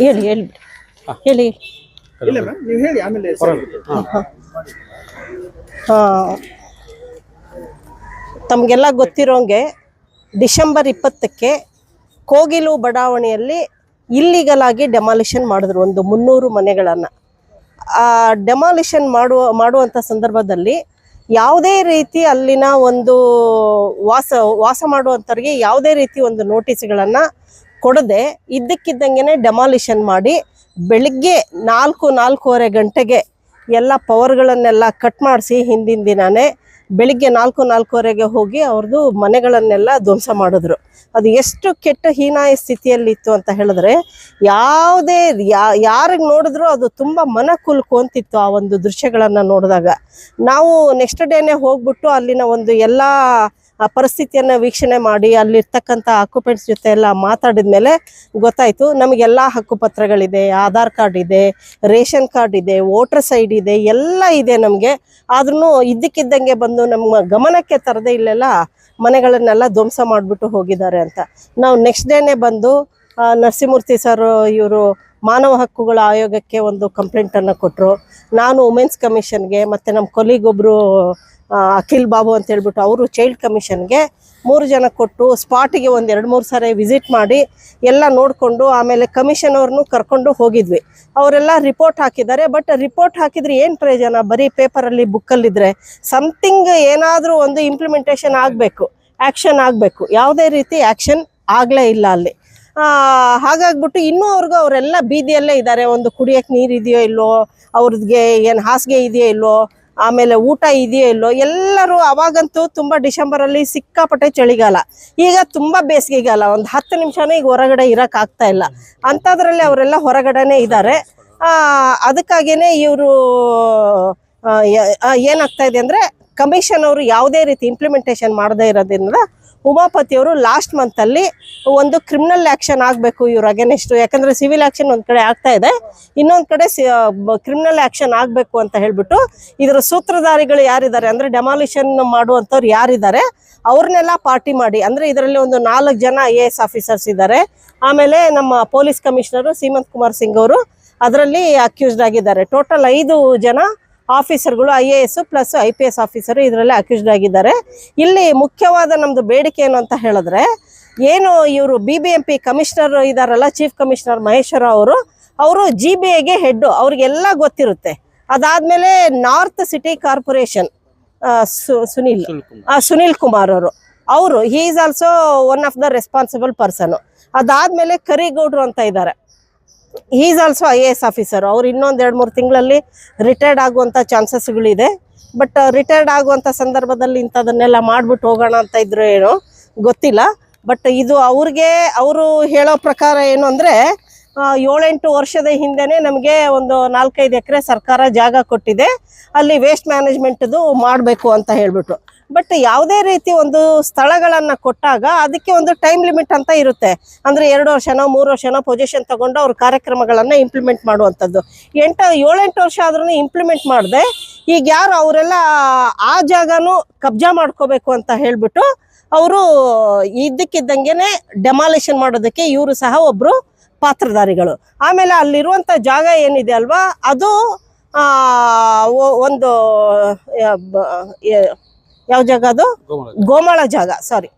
ಹೇಳಿ ಹೇಳಿ ಹೇಳಿ ನೀವು ಹೇಳಿ ಆಮೇಲೆ ತಮಗೆಲ್ಲ ಗೊತ್ತಿರೋಂಗೆ ಡಿಸೆಂಬರ್ 20ಕ್ಕೆ ಕೋಗಿಲು ಬಡಾವಣೆಯಲ್ಲಿ ಇಲ್ಲಿಗಲ್ ಆಗಿ ಡೆಮಾಲಿಷನ್ ಮಾಡಿದ್ರು ಒಂದು 300 ಮನೆಗಳನ್ನು. ಆ ಡೆಮಾಲಿಷನ್ ಮಾಡುವಂಥ ಸಂದರ್ಭದಲ್ಲಿ ಯಾವುದೇ ರೀತಿ ಅಲ್ಲಿನ ಒಂದು ವಾಸ ಮಾಡುವಂಥವ್ರಿಗೆ ಯಾವುದೇ ರೀತಿ ಒಂದು ನೋಟಿಸ್ಗಳನ್ನು ಕೊಡದೆ ಇದ್ದಕ್ಕಿದ್ದಂಗೆ ಡೆಮಾಲಿಷನ್ ಮಾಡಿ ಬೆಳಿಗ್ಗೆ 4-4:15 ಗಂಟೆಗೆ ಎಲ್ಲ ಪವರ್ಗಳನ್ನೆಲ್ಲ ಕಟ್ ಮಾಡಿಸಿ ಹಿಂದಿನ ದಿನವೇ ಬೆಳಿಗ್ಗೆ 4-4:15ಗೆ ಹೋಗಿ ಅವ್ರದ್ದು ಮನೆಗಳನ್ನೆಲ್ಲ ಧ್ವಂಸ ಮಾಡಿದ್ರು. ಅದು ಎಷ್ಟು ಕೆಟ್ಟ ಹೀನಾಯ ಸ್ಥಿತಿಯಲ್ಲಿತ್ತು ಅಂತ ಹೇಳಿದ್ರೆ ಯಾರಿಗೆ ನೋಡಿದ್ರು ಅದು ತುಂಬ ಮನ ಕುಲ್ಕೊಂತಿತ್ತು ಆ ಒಂದು ದೃಶ್ಯಗಳನ್ನು ನೋಡಿದಾಗ. ನಾವು ನೆಕ್ಸ್ಟ್ ಡೇನೇ ಹೋಗ್ಬಿಟ್ಟು ಅಲ್ಲಿನ ಒಂದು ಎಲ್ಲ ಪರಿಸ್ಥಿತಿಯನ್ನು ವೀಕ್ಷಣೆ ಮಾಡಿ ಅಲ್ಲಿರ್ತಕ್ಕಂಥ ಆಕ್ಯುಪೆಂಟ್ಸ್ ಜೊತೆ ಎಲ್ಲ ಮಾತಾಡಿದ ಮೇಲೆ ಗೊತ್ತಾಯಿತು ನಮಗೆಲ್ಲ ಹಕ್ಕುಪತ್ರಗಳಿದೆ, ಆಧಾರ್ ಕಾರ್ಡ್ ಇದೆ, ರೇಷನ್ ಕಾರ್ಡ್ ಇದೆ, ವೋಟರ್ಸ್ ಐ ಡಿ ಇದೆ, ಎಲ್ಲ ಇದೆ ನಮಗೆ. ಆದ್ರೂ ಇದ್ದಕ್ಕಿದ್ದಂಗೆ ಬಂದು ನಮ್ಮ ಗಮನಕ್ಕೆ ತರದೆ ಇಲ್ಲೆಲ್ಲ ಮನೆಗಳನ್ನೆಲ್ಲ ಧ್ವಂಸ ಮಾಡಿಬಿಟ್ಟು ಹೋಗಿದ್ದಾರೆ ಅಂತ. ನಾವು ನೆಕ್ಸ್ಟ್ ಡೇನೇ ಬಂದು ನರಸಿಂಹಮೂರ್ತಿ ಸರ್ ಇವರು ಮಾನವ ಹಕ್ಕುಗಳ ಆಯೋಗಕ್ಕೆ ಒಂದು ಕಂಪ್ಲೇಂಟನ್ನು ಕೊಟ್ಟರು. ನಾನು ವುಮೆನ್ಸ್ ಕಮಿಷನ್ಗೆ ಮತ್ತು ನಮ್ಮ ಕೊಲೀಗೊಬ್ಬರು ಅಖಿಲ್ ಬಾಬು ಅಂತ ಹೇಳ್ಬಿಟ್ಟು ಅವರು ಚೈಲ್ಡ್ ಕಮಿಷನ್ಗೆ 3 ಜನ ಕೊಟ್ಟು ಸ್ಪಾಟಿಗೆ ಒಂದು 2-3 ಸಾರಿ ವಿಸಿಟ್ ಮಾಡಿ ಎಲ್ಲ ನೋಡಿಕೊಂಡು ಆಮೇಲೆ ಕಮಿಷನ್ ಅವ್ರನ್ನೂ ಕರ್ಕೊಂಡು ಹೋಗಿದ್ವಿ. ಅವರೆಲ್ಲ ರಿಪೋರ್ಟ್ ಹಾಕಿದ್ದಾರೆ. ಬಟ್ ರಿಪೋರ್ಟ್ ಹಾಕಿದ್ರೆ ಏನು ಪ್ರಯೋಜನ? ಬರೀ ಪೇಪರಲ್ಲಿ ಬುಕ್ಕಲ್ಲಿದ್ದರೆ ಸಮಥಿಂಗ್ ಏನಾದರೂ ಒಂದು ಇಂಪ್ಲಿಮೆಂಟೇಷನ್ ಆಗಬೇಕು, ಆ್ಯಕ್ಷನ್ ಆಗಬೇಕು. ಯಾವುದೇ ರೀತಿ ಆ್ಯಕ್ಷನ್ ಆಗಲೇ ಇಲ್ಲ ಅಲ್ಲಿ. ಹಾಗಾಗ್ಬಿಟ್ಟು ಇನ್ನೂ ಅವರೆಲ್ಲ ಬೀದಿಯಲ್ಲೇ ಇದ್ದಾರೆ. ಒಂದು ಕುಡಿಯೋಕ್ಕೆ ನೀರು ಇದೆಯೋ ಇಲ್ಲೋ, ಅವ್ರಿಗೆ ಏನು ಹಾಸಿಗೆ ಇದೆಯೋ ಇಲ್ಲೋ, ಆಮೇಲೆ ಊಟ ಇದೆಯೋ ಇಲ್ಲೋ. ಎಲ್ಲರೂ ಅವಾಗಂತೂ ತುಂಬ ಡಿಸೆಂಬರಲ್ಲಿ ಸಿಕ್ಕಾಪಟ್ಟೆ ಚಳಿಗಾಲ, ಈಗ ತುಂಬ ಬೇಸಿಗೆಗಾಲ. ಒಂದು 10 ನಿಮಿಷನೂ ಈಗ ಹೊರಗಡೆ ಇರೋಕ್ಕಾಗ್ತಾ ಇಲ್ಲ. ಅಂಥದ್ರಲ್ಲಿ ಅವರೆಲ್ಲ ಹೊರಗಡೆನೇ ಇದ್ದಾರೆ. ಅದಕ್ಕಾಗಿಯೇ ಇವರು ಏನಾಗ್ತಾ ಇದೆ ಅಂದರೆ ಕಮಿಷನ್ ಅವರು ಯಾವುದೇ ರೀತಿ ಇಂಪ್ಲಿಮೆಂಟೇಷನ್ ಮಾಡದೇ ಇರೋದ್ರಿಂದ ಉಮಾಪತಿಯವರು ಲಾಸ್ಟ್ ಮಂತಲ್ಲಿ ಒಂದು ಕ್ರಿಮಿನಲ್ ಆ್ಯಕ್ಷನ್ ಆಗಬೇಕು ಇವ್ರ ಅಗೇನೆಸ್ಟ್. ಯಾಕಂದರೆ ಸಿವಿಲ್ ಆ್ಯಕ್ಷನ್ ಒಂದು ಕಡೆ ಆಗ್ತಾ ಇದೆ, ಇನ್ನೊಂದು ಕಡೆ ಕ್ರಿಮಿನಲ್ ಆ್ಯಕ್ಷನ್ ಆಗಬೇಕು ಅಂತ ಹೇಳಿಬಿಟ್ಟು ಇದರ ಸೂತ್ರಧಾರಿಗಳು ಯಾರಿದ್ದಾರೆ ಅಂದರೆ ಡೆಮಾಲಿಷನ್ ಮಾಡುವಂಥವ್ರು ಯಾರಿದ್ದಾರೆ ಅವ್ರನ್ನೆಲ್ಲ ಪಾರ್ಟಿ ಮಾಡಿ, ಅಂದರೆ ಇದರಲ್ಲಿ ಒಂದು 4 ಜನ IAS ಆಫೀಸರ್ಸ್ ಇದ್ದಾರೆ. ಆಮೇಲೆ ನಮ್ಮ ಪೊಲೀಸ್ ಕಮಿಷನರು ಸೀಮಂತ್ ಕುಮಾರ್ ಸಿಂಗ್ ಅವರು ಅದರಲ್ಲಿ ಅಕ್ಯೂಸ್ಡ್ ಆಗಿದ್ದಾರೆ. ಟೋಟಲ್ 5 ಜನ ಆಫೀಸರ್ಗಳು IAS ಪ್ಲಸ್ IPS ಆಫೀಸರು ಇದರಲ್ಲಿ ಅಕ್ಯೂಸ್ಡ್ ಆಗಿದ್ದಾರೆ. ಇಲ್ಲಿ ಮುಖ್ಯವಾದ ನಮ್ಮದು ಬೇಡಿಕೆ ಏನು ಅಂತ ಹೇಳಿದ್ರೆ, ಏನು ಇವರು BBMP ಕಮಿಷನರ್ ಇದ್ದಾರಲ್ಲ, ಚೀಫ್ ಕಮಿಷನರ್ ಮಹೇಶ್ವರ ಅವರು GBAಗೆ ಹೆಡ್ಡು, ಅವ್ರಿಗೆಲ್ಲ ಗೊತ್ತಿರುತ್ತೆ. ಅದಾದಮೇಲೆ north city corporation Sunil Kumar ಅವರು he is also one of the responsible person. ಅದಾದಮೇಲೆ ಕರಿಗೌಡ್ರು ಅಂತ ಇದ್ದಾರೆ, ಈಸ್ ಆಲ್ಸೋ IAS ಆಫೀಸರ್. ಅವ್ರು ಇನ್ನೊಂದು 2-3 ತಿಂಗಳಲ್ಲಿ ರಿಟೈರ್ಡ್ ಆಗುವಂಥ ಚಾನ್ಸಸ್ಗಳಿದೆ. ಬಟ್ ರಿಟೈರ್ಡ್ ಆಗುವಂಥ ಸಂದರ್ಭದಲ್ಲಿ ಇಂಥದನ್ನೆಲ್ಲ ಮಾಡಿಬಿಟ್ಟು ಹೋಗೋಣ ಅಂತ ಇದ್ರು ಏನೋ ಗೊತ್ತಿಲ್ಲ. ಬಟ್ ಇದು ಅವರು ಹೇಳೋ ಪ್ರಕಾರ ಏನು ಅಂದರೆ 7-8 ವರ್ಷದ ಹಿಂದೆನೇ ನಮಗೆ ಒಂದು 4-5 ಎಕರೆ ಸರ್ಕಾರ ಜಾಗ ಕೊಟ್ಟಿದೆ, ಅಲ್ಲಿ ವೇಸ್ಟ್ ಮ್ಯಾನೇಜ್ಮೆಂಟ್ದು ಮಾಡಬೇಕು ಅಂತ ಹೇಳ್ಬಿಟ್ಟು. ಬಟ್ ಯಾವುದೇ ರೀತಿ ಒಂದು ಸ್ಥಳಗಳನ್ನು ಕೊಟ್ಟಾಗ ಅದಕ್ಕೆ ಒಂದು ಟೈಮ್ ಲಿಮಿಟ್ ಅಂತ ಇರುತ್ತೆ. ಅಂದರೆ 2 ವರ್ಷನೋ 3 ವರ್ಷನೋ ಪೊಸಿಷನ್ ತಗೊಂಡು ಅವ್ರ ಕಾರ್ಯಕ್ರಮಗಳನ್ನು ಇಂಪ್ಲಿಮೆಂಟ್ ಮಾಡುವಂಥದ್ದು. 7-8 ವರ್ಷ ಆದ್ರೂ ಇಂಪ್ಲಿಮೆಂಟ್ ಮಾಡಿದೆ. ಈಗ ಯಾರು ಅವರೆಲ್ಲ ಆ ಜಾಗನೂ ಕಬ್ಜಾ ಮಾಡ್ಕೋಬೇಕು ಅಂತ ಹೇಳ್ಬಿಟ್ಟು ಅವರು ಇದ್ದಕ್ಕಿದ್ದಂಗೆ ಡೆಮಾಲಿಷನ್ ಮಾಡೋದಕ್ಕೆ ಇವರು ಸಹ ಒಬ್ಬರು ಪಾತ್ರಧಾರಿಗಳು. ಆಮೇಲೆ ಅಲ್ಲಿರುವಂಥ ಜಾಗ ಏನಿದೆ ಅಲ್ವಾ, ಅದು ಒಂದು ಯಾವ ಜಾಗ ಅದು? ಗೋಮಾಳ ಜಾಗ. ಸಾರಿ,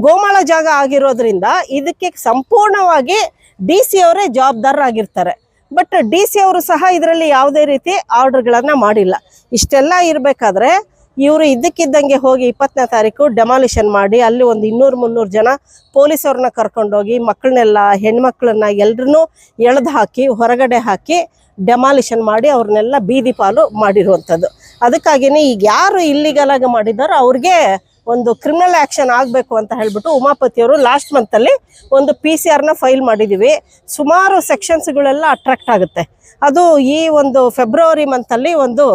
ಗೋಮಾಳ ಜಾಗ ಆಗಿರೋದ್ರಿಂದ ಇದಕ್ಕೆ ಸಂಪೂರ್ಣವಾಗಿ DC ಅವರೇ ಜವಾಬ್ದಾರರಾಗಿರ್ತಾರೆ. ಬಟ್ DC ಅವರು ಸಹ ಇದರಲ್ಲಿ ಯಾವುದೇ ರೀತಿ ಆರ್ಡರ್ಗಳನ್ನು ಮಾಡಿಲ್ಲ. ಇಷ್ಟೆಲ್ಲ ಇರಬೇಕಾದ್ರೆ ಇವರು ಇದ್ದಕ್ಕಿದ್ದಂಗೆ ಹೋಗಿ 20ನೇ ತಾರೀಕು ಡೆಮಾಲಿಷನ್ ಮಾಡಿ ಅಲ್ಲಿ ಒಂದು 200-300 ಜನ ಪೊಲೀಸವ್ರನ್ನ ಕರ್ಕೊಂಡೋಗಿ ಮಕ್ಕಳನ್ನೆಲ್ಲ, ಹೆಣ್ಮಕ್ಳನ್ನ ಎಲ್ಲರನ್ನೂ ಎಳೆದು ಹಾಕಿ ಹೊರಗಡೆ ಹಾಕಿ ಡೆಮಾಲಿಷನ್ ಮಾಡಿ ಅವ್ರನ್ನೆಲ್ಲ ಬೀದಿ ಪಾಲು ಮಾಡಿರುವಂಥದ್ದು. ಅದಕ್ಕಾಗಿಯೇ ಈಗ ಯಾರು ಇಲ್ಲಿಗಲಾಗ ಮಾಡಿದಾರೋ ಅವ್ರಿಗೆ ಒಂದು ಕ್ರಿಮಿನಲ್ ಆ್ಯಕ್ಷನ್ ಆಗಬೇಕು ಅಂತ ಹೇಳ್ಬಿಟ್ಟು ಉಮಾಪತಿಯವರು ಲಾಸ್ಟ್ ಮಂತಲ್ಲಿ ಒಂದು PCR ಫೈಲ್ ಮಾಡಿದ್ದೀವಿ. ಸುಮಾರು ಸೆಕ್ಷನ್ಸ್ಗಳೆಲ್ಲ ಅಟ್ರಾಕ್ಟ್ ಆಗುತ್ತೆ. ಅದು ಈ ಒಂದು ಫೆಬ್ರವರಿ ಮಂತಲ್ಲಿ ಒಂದು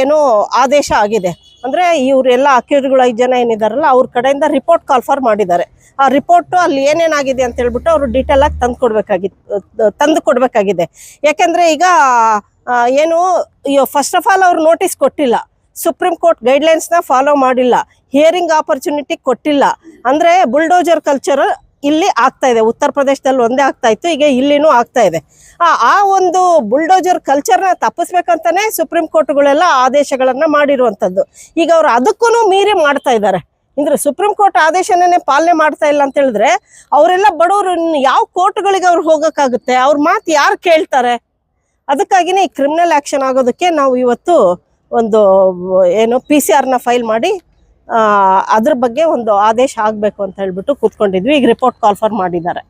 ಏನೋ ಆದೇಶ ಆಗಿದೆ. ಅಂದರೆ ಇವರೆಲ್ಲ ಅಕ್ಯೂಸ್ಡ್ಗಳು 5 ಜನ ಏನಿದಾರಲ್ಲ ಅವ್ರ ಕಡೆಯಿಂದ ರಿಪೋರ್ಟ್ ಕಾಲ್ಫರ್ ಮಾಡಿದ್ದಾರೆ. ಆ ರಿಪೋರ್ಟು ಅಲ್ಲಿ ಏನೇನಾಗಿದೆ ಅಂತ ಹೇಳ್ಬಿಟ್ಟು ಅವರು ಡೀಟೇಲಾಗಿ ತಂದು ಕೊಡಬೇಕಾಗಿದೆ. ಯಾಕೆಂದರೆ ಈಗ ಏನು ಫಸ್ಟ್ ಆಫ್ ಆಲ್ ಅವ್ರು ನೋಟಿಸ್ ಕೊಟ್ಟಿಲ್ಲ, ಸುಪ್ರೀಂ ಕೋರ್ಟ್ ಗೈಡ್ಲೈನ್ಸ್ನ ಫಾಲೋ ಮಾಡಿಲ್ಲ, ಹಿಯರಿಂಗ್ ಆಪರ್ಚುನಿಟಿ ಕೊಟ್ಟಿಲ್ಲ. ಅಂದರೆ ಬುಲ್ಡೋಜರ್ ಕಲ್ಚರ್ ಇಲ್ಲಿ ಆಗ್ತಾ ಇದೆ. ಉತ್ತರ ಪ್ರದೇಶದಲ್ಲಿ ಒಂದೇ ಆಗ್ತಾ ಇತ್ತು, ಈಗ ಇಲ್ಲಿನೂ ಆಗ್ತಾ ಇದೆ. ಆ ಒಂದು ಬುಲ್ಡೋಜರ್ ಕಲ್ಚರ್ನ ತಪ್ಪಿಸ್ಬೇಕಂತಾನೆ ಸುಪ್ರೀಂ ಕೋರ್ಟ್ಗಳೆಲ್ಲ ಆದೇಶಗಳನ್ನ ಮಾಡಿರುವಂಥದ್ದು. ಈಗ ಅವ್ರು ಅದಕ್ಕೂ ಮೀರಿ ಮಾಡ್ತಾ ಇದ್ದಾರೆ. ಅಂದ್ರೆ ಸುಪ್ರೀಂ ಕೋರ್ಟ್ ಆದೇಶನೇ ಪಾಲನೆ ಮಾಡ್ತಾ ಇಲ್ಲ ಅಂತ ಹೇಳಿದ್ರೆ ಅವರೆಲ್ಲ ಬಡವರು ಯಾವ ಕೋರ್ಟ್ಗಳಿಗೆ ಅವ್ರು ಹೋಗಕ್ಕಾಗುತ್ತೆ? ಅವ್ರ ಮಾತು ಯಾರು ಕೇಳ್ತಾರೆ? ಅದಕ್ಕಾಗಿನೇ ಈ ಕ್ರಿಮಿನಲ್ ಆಕ್ಷನ್ ಆಗೋದಕ್ಕೆ ನಾವು ಇವತ್ತು ಒಂದು ಏನು PCR ಫೈಲ್ ಮಾಡಿ ಅದ್ರ ಬಗ್ಗೆ ಒಂದು ಆದೇಶ ಆಗಬೇಕು ಅಂತ ಹೇಳ್ಬಿಟ್ಟು ಕೂತ್ಕೊಂಡಿದ್ವಿ. ಈಗ ರಿಪೋರ್ಟ್ ಕಾಲ್ ಫಾರ್ ಮಾಡಿದ್ದಾರೆ.